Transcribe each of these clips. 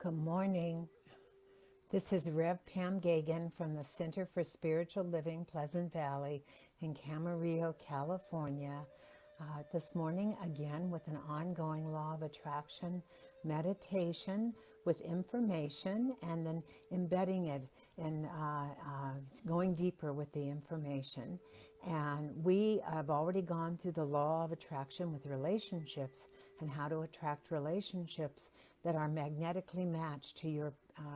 Good morning. This is Rev Pam Geagan from the Center for Spiritual Living, Pleasant Valley in Camarillo, California. This morning, again, with an ongoing law of attraction meditation with information and then embedding it in going deeper with the information. And we have already gone through the law of attraction with relationships and how to attract relationships that are magnetically matched to your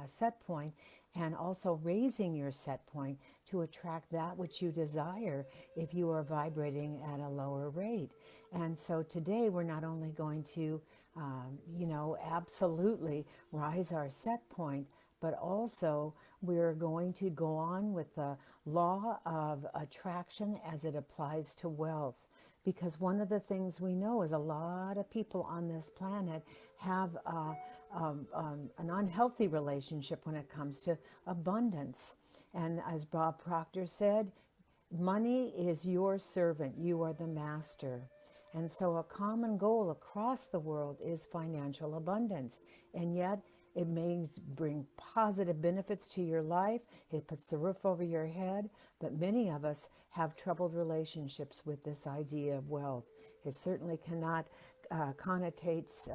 set point, and also raising your set point to attract that which you desire if you are vibrating at a lower rate. And so today we're not only going to, absolutely rise our set point, but also we're going to go on with the law of attraction as it applies to wealth. Because one of the things we know is a lot of people on this planet have an unhealthy relationship when it comes to abundance. And as Bob Proctor said, money is your servant, you are the master. And so a common goal across the world is financial abundance. And yet it may bring positive benefits to your life. It puts the roof over your head. But many of us have troubled relationships with this idea of wealth. It certainly cannot connotates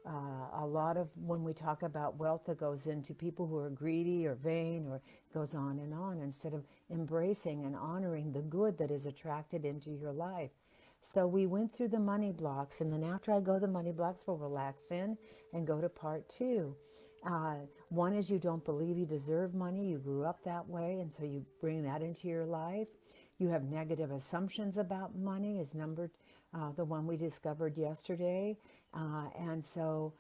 a lot of when we talk about wealth that goes into people who are greedy or vain, or goes on, instead of embracing and honoring the good that is attracted into your life. So we went through the money blocks, and then after I go the money blocks, we'll relax in and go to part two. One is you don't believe you deserve money. You grew up that way, and so you bring that into your life. You have negative assumptions about money is the one we discovered yesterday. And so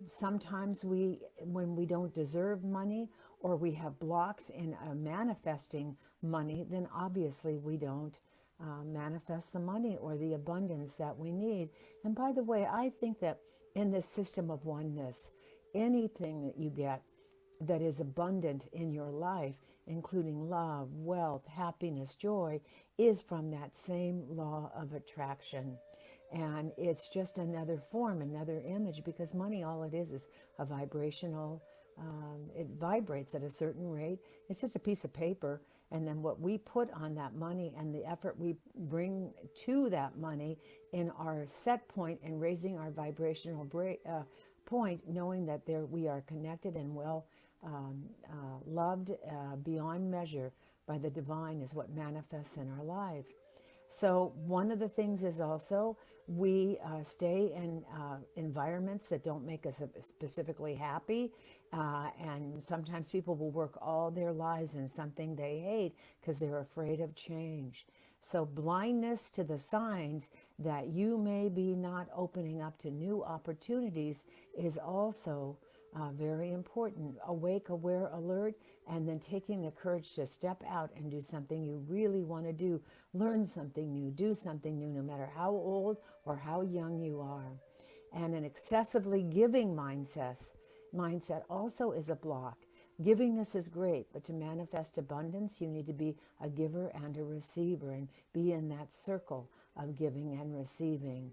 sometimes when we don't deserve money, or we have blocks in manifesting money, then obviously we don't manifest the money or the abundance that we need. And by the way, I think that in this system of oneness, anything that you get that is abundant in your life, including love, wealth, happiness, joy, is from that same law of attraction. And it's just another form, another image, because money, all it is a vibrational, it vibrates at a certain rate. It's just a piece of paper. And then what we put on that money and the effort we bring to that money in our set point and raising our vibrational point, knowing that there we are connected and well loved beyond measure by the divine, is what manifests in our life. So one of the things is also we stay in environments that don't make us specifically happy. And sometimes people will work all their lives in something they hate because they're afraid of change. So blindness to the signs that you may be not opening up to new opportunities is also very important. Awake, aware, alert, and then taking the courage to step out and do something you really want to do. Learn something new, do something new, no matter how old or how young you are. And an excessively giving mindset also is a block. Givingness is great, but to manifest abundance, you need to be a giver and a receiver and be in that circle of giving and receiving.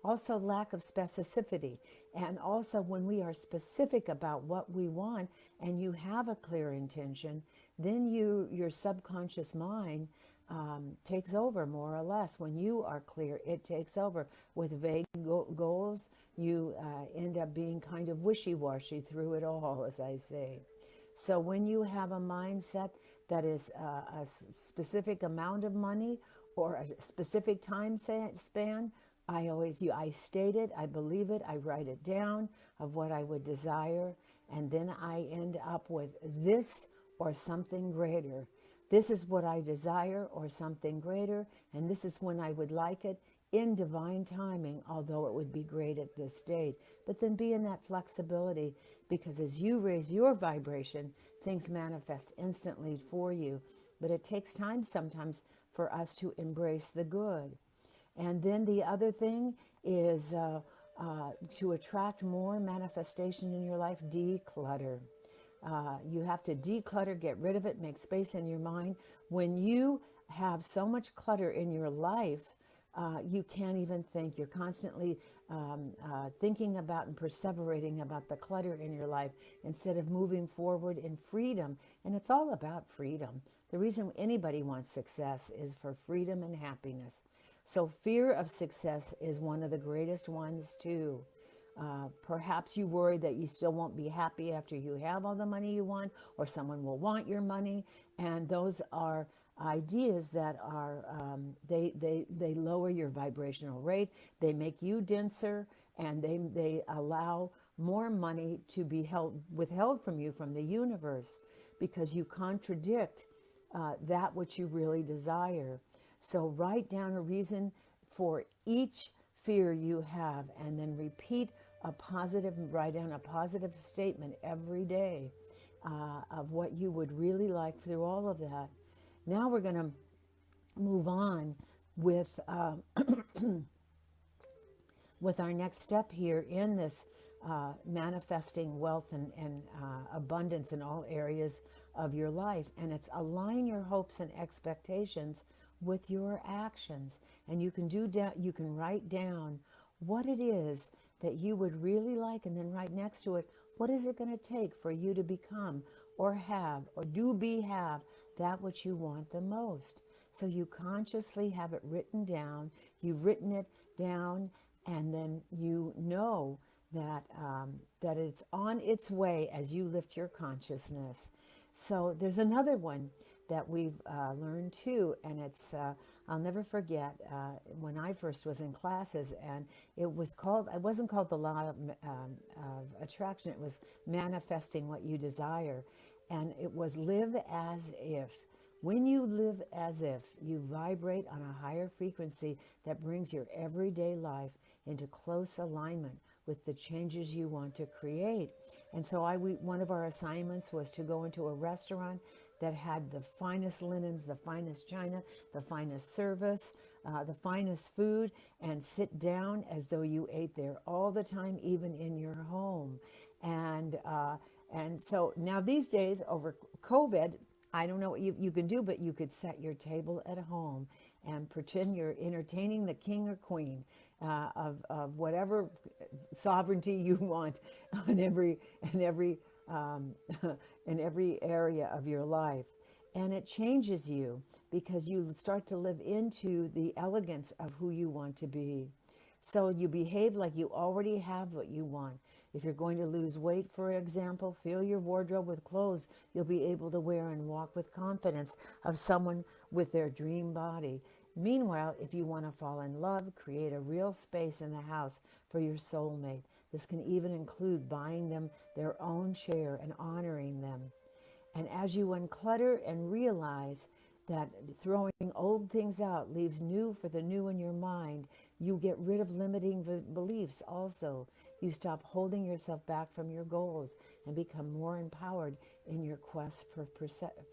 Also, lack of specificity. And also, when we are specific about what we want and you have a clear intention, then your subconscious mind takes over more or less. When you are clear, it takes over. With vague goals, you end up being kind of wishy-washy through it all, as I say. So when you have a mindset that is a specific amount of money or a specific time span, I state it, I believe it, I write it down of what I would desire, and then I end up with this or something greater. This is what I desire or something greater, and this is when I would like it in divine timing, although it would be great at this date. But then be in that flexibility, because as you raise your vibration, things manifest instantly for you. But it takes time sometimes for us to embrace the good. And then the other thing is to attract more manifestation in your life, declutter. You have to declutter, get rid of it, make space in your mind. When you have so much clutter in your life, You can't even think. You're constantly thinking about and perseverating about the clutter in your life instead of moving forward in freedom. And it's all about freedom. The reason anybody wants success is for freedom and happiness. So fear of success is one of the greatest ones too. Perhaps you worry that you still won't be happy after you have all the money you want, or someone will want your money. And those are ideas that are, they lower your vibrational rate, they make you denser, and they allow more money to be withheld from you from the universe because you contradict that which you really desire. So write down a reason for each fear you have and then write down a positive statement every day of what you would really like through all of that. Now we're going to move on with with our next step here in this manifesting wealth and abundance in all areas of your life. And it's align your hopes and expectations with your actions. And you can you can write down what it is that you would really like, and then right next to it, what is it going to take for you to become or have or have that which you want the most. So you consciously have it written down. You've written it down, and then you know that that it's on its way as you lift your consciousness. So there's another one that we've learned too, and it's I'll never forget when I first was in classes, and it wasn't called the law of attraction. It was manifesting what you desire, and it was live as if. When you live as if, you vibrate on a higher frequency that brings your everyday life into close alignment with the changes you want to create. And so one of our assignments was to go into a restaurant that had the finest linens, the finest china, the finest service, the finest food, and sit down as though you ate there all the time, even in your home. And so now these days, over COVID, I don't know what you can do, but you could set your table at home and pretend you're entertaining the king or queen of whatever sovereignty you want on in every in every area of your life. And it changes you because you start to live into the elegance of who you want to be. So you behave like you already have what you want. If you're going to lose weight, for example, fill your wardrobe with clothes you'll be able to wear and walk with confidence of someone with their dream body. Meanwhile, if you want to fall in love, create a real space in the house for your soulmate. This can even include buying them their own chair and honoring them. And as you unclutter and realize that throwing old things out leaves new for the new in your mind, you get rid of limiting beliefs also. You stop holding yourself back from your goals and become more empowered in your quest for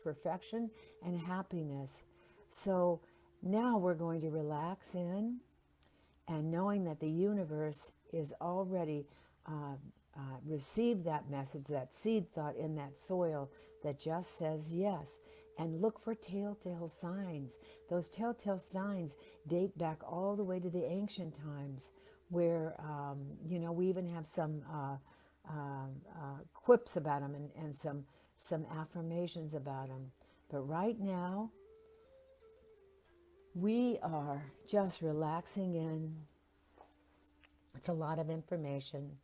perfection and happiness. So now we're going to relax in, and knowing that the universe is already received that message, that seed thought in that soil that just says yes. And look for telltale signs. Those telltale signs date back all the way to the ancient times, where we even have some quips about them and some affirmations about them. But right now, we are just relaxing in. It's a lot of information.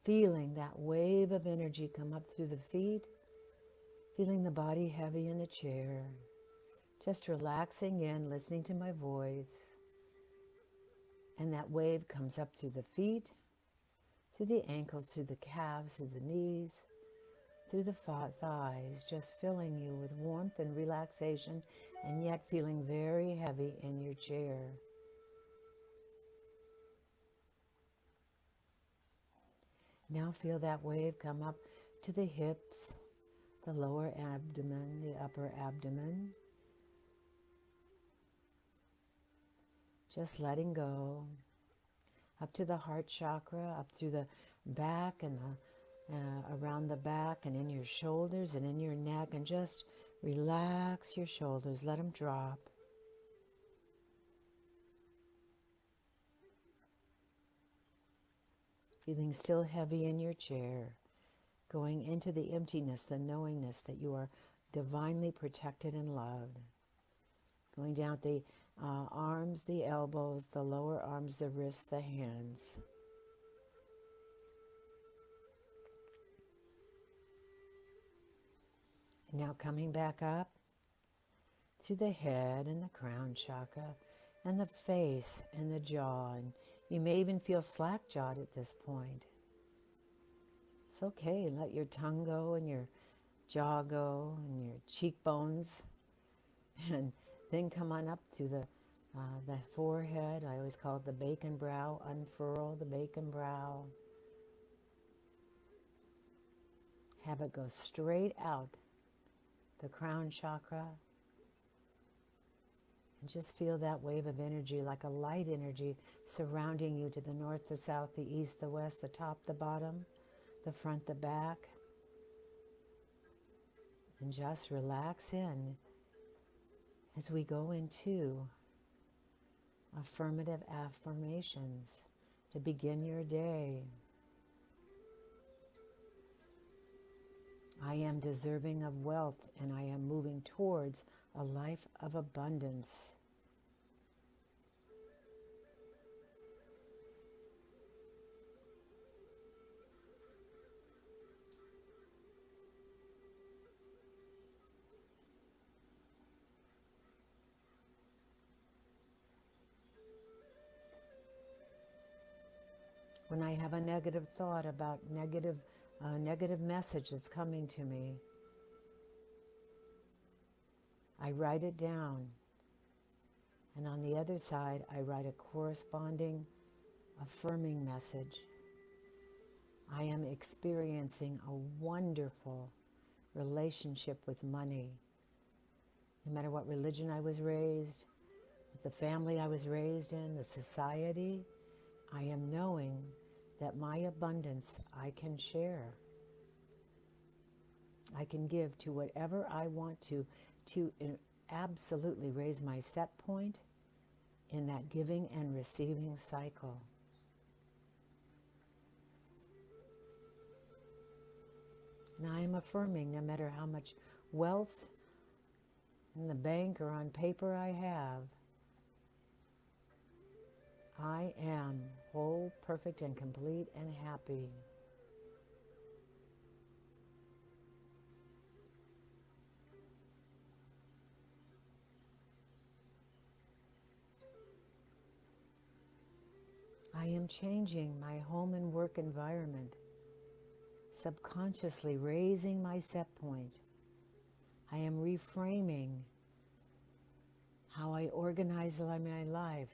Feeling that wave of energy come up through the feet, feeling the body heavy in the chair, just relaxing in, listening to my voice. And that wave comes up through the feet, through the ankles, through the calves, through the knees, through the thighs, just filling you with warmth and relaxation, and yet feeling very heavy in your chair. Now feel that wave come up to the hips, the lower abdomen, the upper abdomen. Just letting go. Up to the heart chakra, up through the back and around the back and in your shoulders and in your neck, and just relax your shoulders. Let them drop. Feeling still heavy in your chair, going into the emptiness, the knowingness that you are divinely protected and loved. Going down the arms, the elbows, the lower arms, the wrists, the hands. And now coming back up through the head and the crown chakra and the face and the jaw. And you may even feel slack-jawed at this point. It's okay. Let your tongue go and your jaw go and your cheekbones. And then come on up through the forehead. I always call it the bacon brow. Unfurl the bacon brow. Have it go straight out the crown chakra. And just feel that wave of energy, like a light energy, surrounding you to the north, the south, the east, the west, the top, the bottom, the front, the back. And just relax in as we go into affirmative affirmations to begin your day. I am deserving of wealth, and I am moving towards a life of abundance. When I have a negative thought about negative message that's coming to me, I write it down. And on the other side, I write a corresponding affirming message. I am experiencing a wonderful relationship with money. No matter what religion I was raised, the family I was raised in, the society, I am knowing that my abundance I can share. I can give to whatever I want to absolutely raise my set point in that giving and receiving cycle. And I am affirming, no matter how much wealth in the bank or on paper I have, I am whole, perfect, and complete and happy. I am changing my home and work environment, subconsciously raising my set point. I am reframing how I organize my life.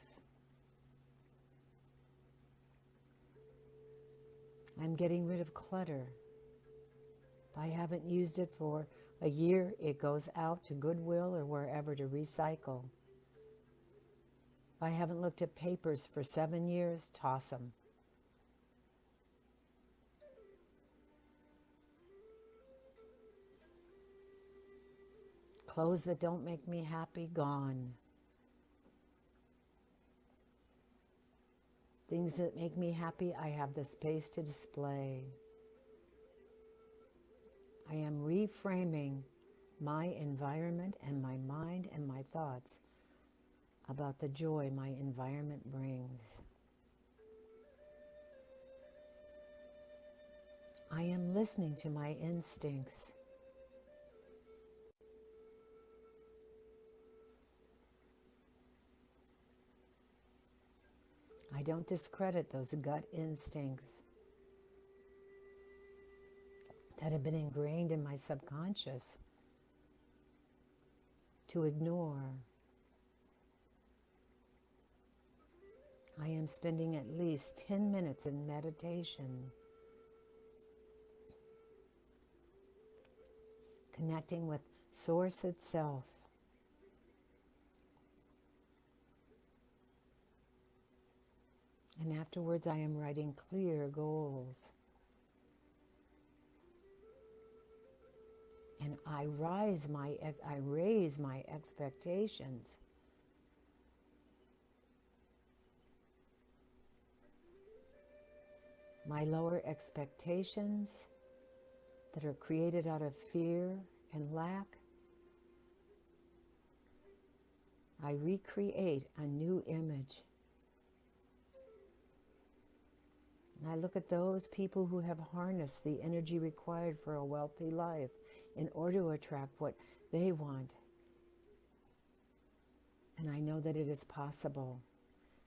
I'm getting rid of clutter. If I haven't used it for a year, it goes out to Goodwill or wherever to recycle. If I haven't looked at papers for 7 years, toss them. Clothes that don't make me happy, gone. Things that make me happy, I have the space to display. I am reframing my environment and my mind and my thoughts about the joy my environment brings. I am listening to my instincts. I don't discredit those gut instincts that have been ingrained in my subconscious to ignore. I am spending at least 10 minutes in meditation, connecting with Source itself. And afterwards, I am writing clear goals. And I raise my expectations. my lower expectations that are created out of fear and lack, I recreate a new image. And I look at those people who have harnessed the energy required for a wealthy life in order to attract what they want. And I know that it is possible.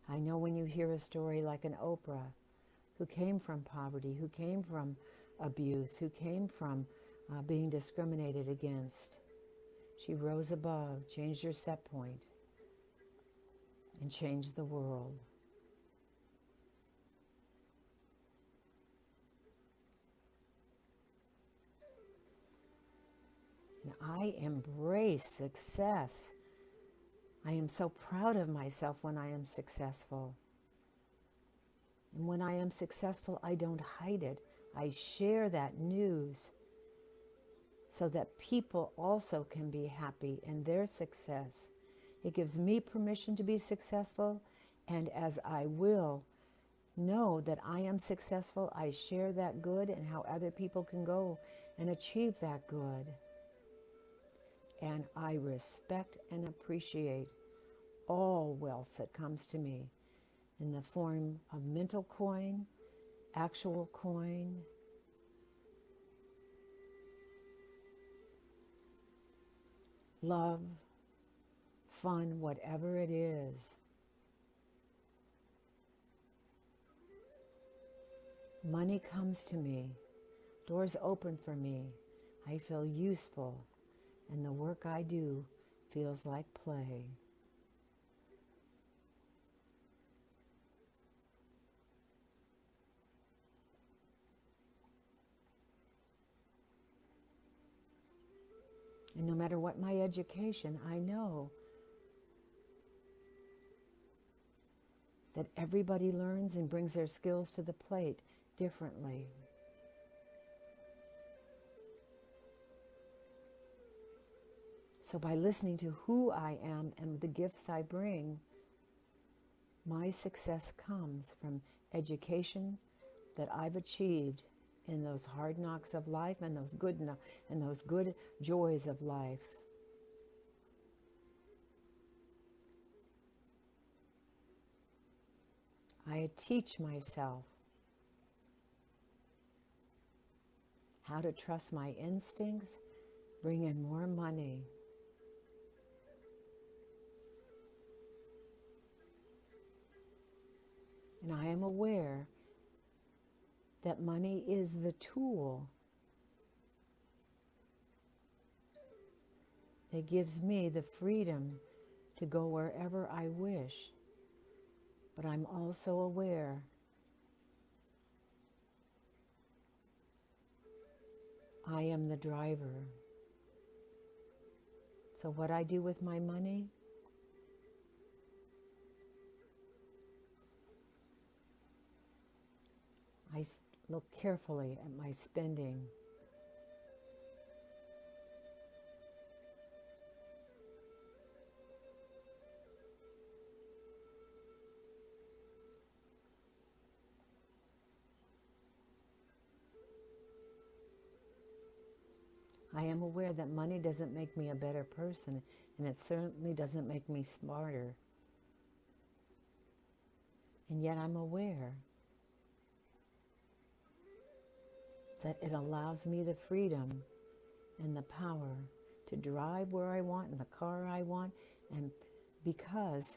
I know when you hear a story like an Oprah, who came from poverty, who came from abuse, who came from being discriminated against, she rose above, changed her set point, and changed the world. And I embrace success. I am so proud of myself when I am successful. And when I am successful, I don't hide it. I share that news so that people also can be happy in their success. It gives me permission to be successful, and as I will know that I am successful, I share that good and how other people can go and achieve that good. And I respect and appreciate all wealth that comes to me in the form of mental coin, actual coin, love, fun, whatever it is. Money comes to me, doors open for me, I feel useful, and the work I do feels like play. And no matter what my education, I know that everybody learns and brings their skills to the plate differently. So by listening to who I am and the gifts I bring, my success comes from education that I've achieved in those hard knocks of life and those good joys of life. I teach myself how to trust my instincts, bring in more money. And I am aware that money is the tool that gives me the freedom to go wherever I wish. But I'm also aware I am the driver. So what I do with my money, I look carefully at my spending. I am aware that money doesn't make me a better person, and it certainly doesn't make me smarter. And yet I'm aware that it allows me the freedom and the power to drive where I want in the car I want, and because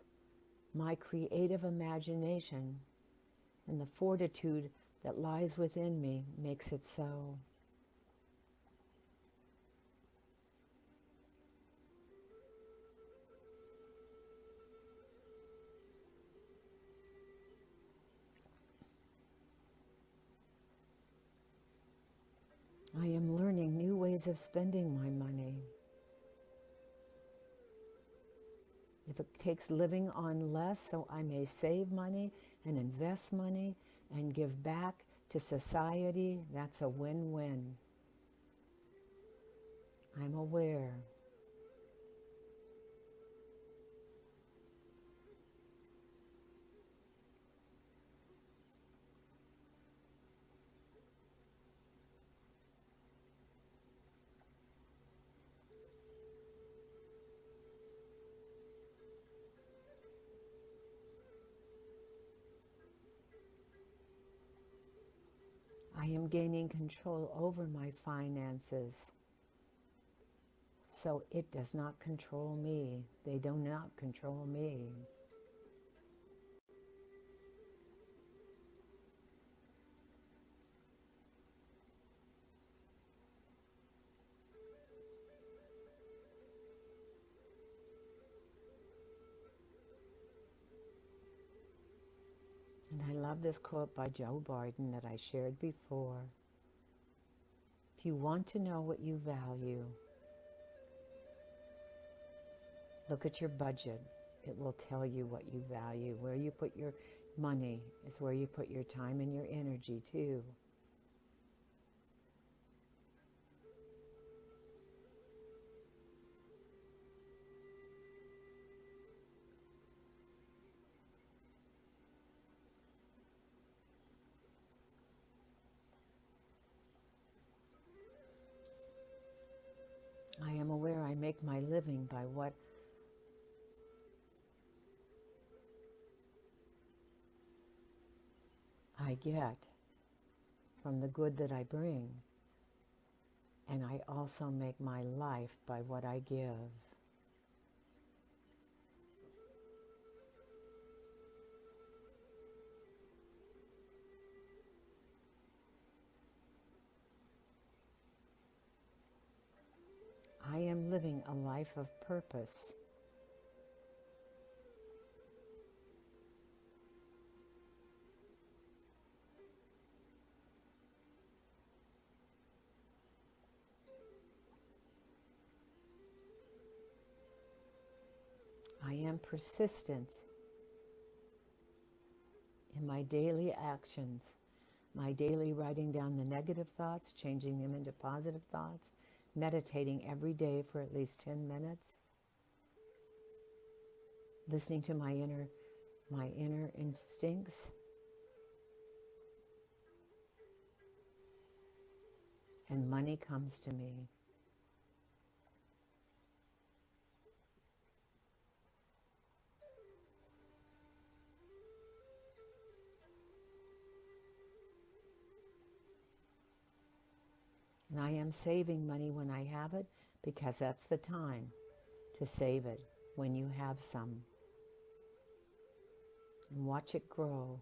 my creative imagination and the fortitude that lies within me makes it so. I am learning new ways of spending my money. If it takes living on less so I may save money and invest money and give back to society, that's a win-win. I'm aware. I am gaining control over my finances, so it does not control me. They do not control me. And I love this quote by Joe Barden that I shared before. If you want to know what you value, look at your budget. It will tell you what you value. Where you put your money is where you put your time and your energy too. I am aware I make my living by what I get from the good that I bring. And I also make my life by what I give. I am living a life of purpose. I am persistent in my daily actions, my daily writing down the negative thoughts, changing them into positive thoughts, meditating every day for at least 10 minutes, listening to my inner instincts, and money comes to me. And I am saving money when I have it, because that's the time to save it, when you have some. And watch it grow.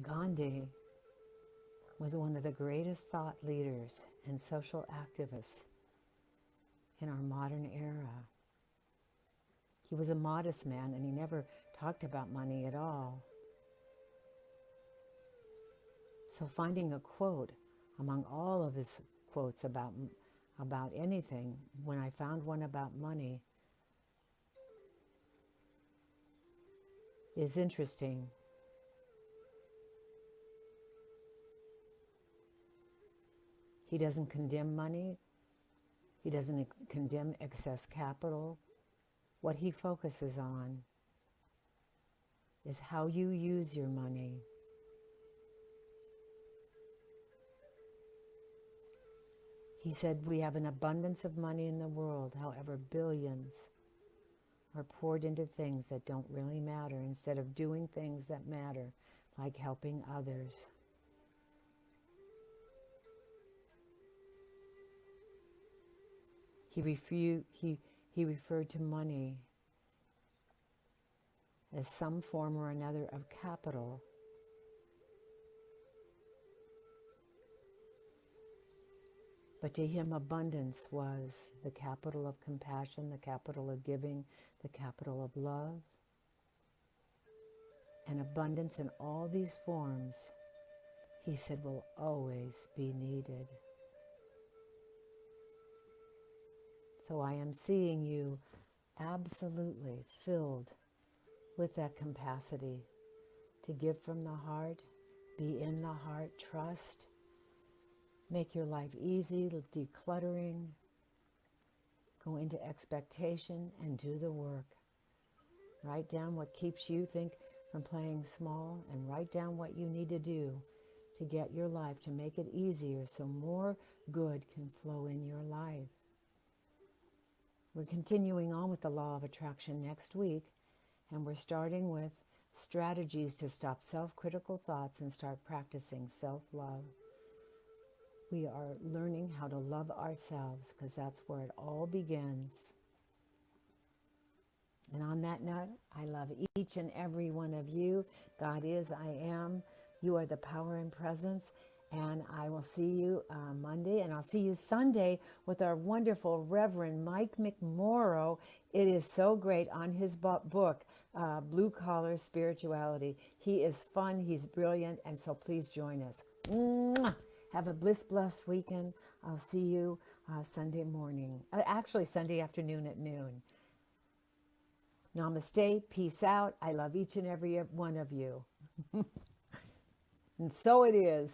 Gandhi was one of the greatest thought leaders and social activists in our modern era. He was a modest man and he never talked about money at all. So finding a quote among all of his quotes about anything, when I found one about money, is interesting. He doesn't condemn money. He doesn't condemn excess capital. What he focuses on is how you use your money. He said we have an abundance of money in the world, however, billions are poured into things that don't really matter instead of doing things that matter, like helping others. He referred to money as some form or another of capital. But to him, abundance was the capital of compassion, the capital of giving, the capital of love. And abundance in all these forms, he said, will always be needed. So I am seeing you absolutely filled with that capacity to give from the heart, be in the heart, trust, make your life easy, decluttering, go into expectation and do the work. Write down what keeps you from playing small, and write down what you need to do to get your life, to make it easier so more good can flow in your life. We're continuing on with the law of attraction next week, and we're starting with strategies to stop self-critical thoughts and start practicing self-love. We are learning how to love ourselves because that's where it all begins. And on that note, I love each and every one of you. God is, I am. You are the power and presence. And I will see you Monday, and I'll see you Sunday with our wonderful Reverend Mike McMorrow. It is so great on his book, Blue Collar Spirituality. He is fun, he's brilliant, and so please join us. Mwah! Have a blessed weekend. I'll see you Sunday morning, actually Sunday afternoon at noon. Namaste, peace out. I love each and every one of you. And so it is.